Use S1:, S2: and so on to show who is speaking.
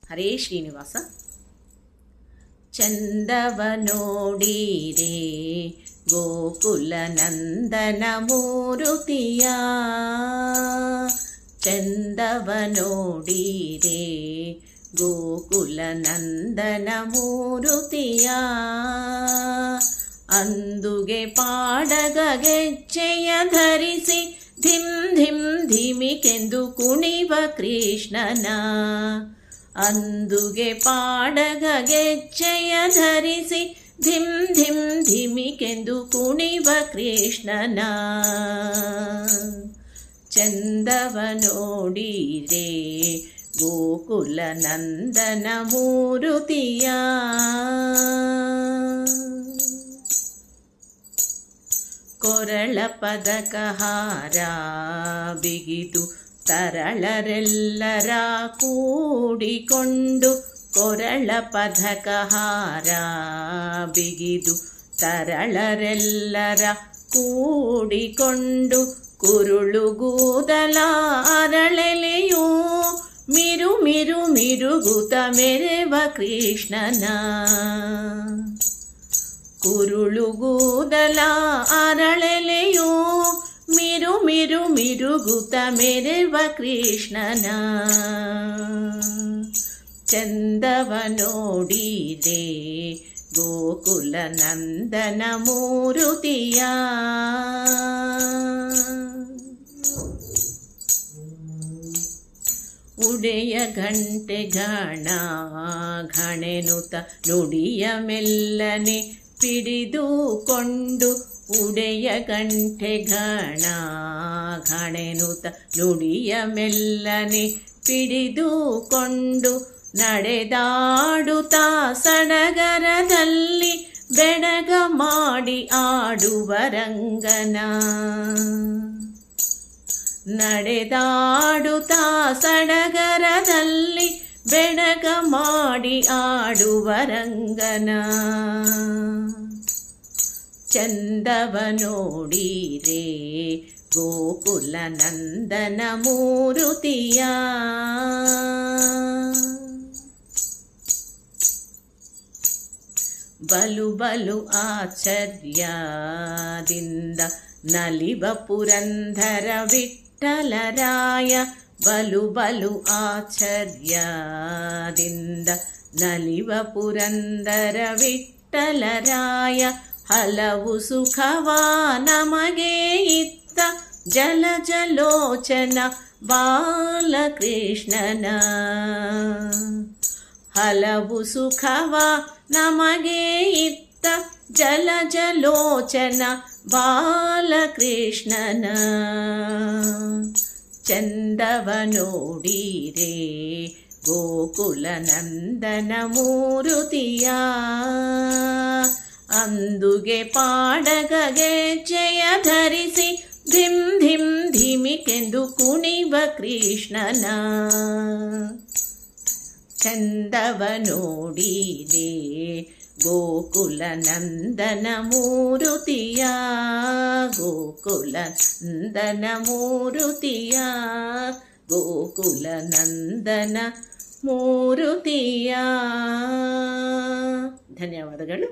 S1: ಹರೇ ಶ್ರೀನಿವಾಸ. ಚಂದವ ನೋಡಿರೆ ಗೋಕುಲ ನಂದನ ಮೂರುತಿಯ, ಚಂದವ ನೋಡಿರೆ ಗೋಕುಲ ನಂದನ ಮೂರುತಿಯ, ಅಂದುಗೆ ಪಾಡಗ ಗೆಜ್ಜೆಯ ಧರಿಸಿ ಧಿಂ ಧಿಂ ಧಿಮಿಕೆಂದು ಕುಣಿವ ಕೃಷ್ಣನ, ಅಂದುಗೆ ಪಾಡಗ ಗೆಜ್ಜೆಯ ಧರಿಸಿ ಧಿಂ ಧಿಂ ಧಿಮಿಕೆಂದು ಕುಣಿವ ಕೃಷ್ಣನ, ಚಂದವ ನೋಡಿರೆ ಗೋಕುಲ ನಂದನ ಮೂರುತಿಯ. ಕೊರಳ ಪದಕ ಹಾರ ಬಿಗಿದು ತರಳರೆಲ್ಲರ ಕೂಡಿಕೊಂಡು, ಕೊರಳ ಪದಕ ಹಾರ ಬಿಗಿದು ತರಳರೆಲ್ಲರ ಕೂಡಿಕೊಂಡು, ಕುರುಳುಗೂದಲ ಅರಳೆಲೆಯೂ ಮಿರು ಮಿರು ಮಿರುಗುತ ಮೆರೆವ ಕೃಷ್ಣನ, ಕುರುಳುಗೂದಲ ಅರಳೆಲೆಯೂ ಮಿರು ಮಿರು ಮಿರುಗುತ ಮೆರೆವ ಕೃಷ್ಣನ, ಚಂದವ ನೋಡಿರೆ ಗೋಕುಲ ನಂದನ ಮೂರುತಿಯ. ಉಡೆಯ ಗಂಟೆ ಘಣ ಘಣೆನುತ ನುಡಿಯ ಮೆಲ್ಲನೆ ಪಿಡಿದುಕೊಂಡು, ಉಡೆಯ ಗಂಟೆ ಘಣ ಘಣೆನುತ ನುಡಿಯ ಮೆಲ್ಲನೆ ಪಿಡಿದುಕೊಂಡು, ನಡೆದಾಡುತ್ತಾ ಸಡಗರದಲ್ಲಿ ಬೆಡಗ ಮಾಡಿ ಆಡುವ ರಂಗನ, ನಡೆದಾಡುತ್ತಾ ಸಡಗರದಲ್ಲಿ ಬೆಡಗ ಮಾಡಿ ಆಡುವ ರಂಗನ, ಚಂದವ ನೋಡಿರೆ ಗೋಕುಲ ನಂದನ ಮೂರುತಿಯ. ಬಲು ಬಲು ಆಶ್ಚರ್ಯದಿಂದ ನಲಿವ ಪುರಂದರ ವಿಠ್ಠಲರಾಯ, ಬಲು ಬಲು ಆಶ್ಚರ್ಯದಿಂದ ನಲಿವ ಪುರಂದರ ವಿಠ್ಠಲರಾಯ, ಹಲವು ಸುಖವ ನಮಗೆ ಇತ್ತ ಜಲ ಜಲೋಚನ ಬಾಲಕೃಷ್ಣನ, ಹಲವು ಸುಖವ ನಮಗೆ ಇತ್ತ ಜಲ ಜಲೋಚನ ಬಾಲಕೃಷ್ಣನ, ಚಂದವ ನೋಡಿರೆ ಗೋಕುಲ ನಂದನ ಮೂರುತಿಯ, ಅಂದುಗೆ ಪಾಡಗ ಗೆಜ್ಜೆಯ ಧರಿಸಿ ಧಿಂ ಧಿಂ ಧಿಮಿಕೆಂದು ಕುಣಿವ ಕೃಷ್ಣನ, ಚಂದವ ನೋಡಿರೆ ಗೋಕುಲ ನಂದನ ಮೂರುತಿಯ, ಗೋಕುಲ ನಂದನ ಮೂರುತಿಯ, ಗೋಕುಲ ನಂದನ ಮೂರುತಿಯ. ಧನ್ಯವಾದಗಳು.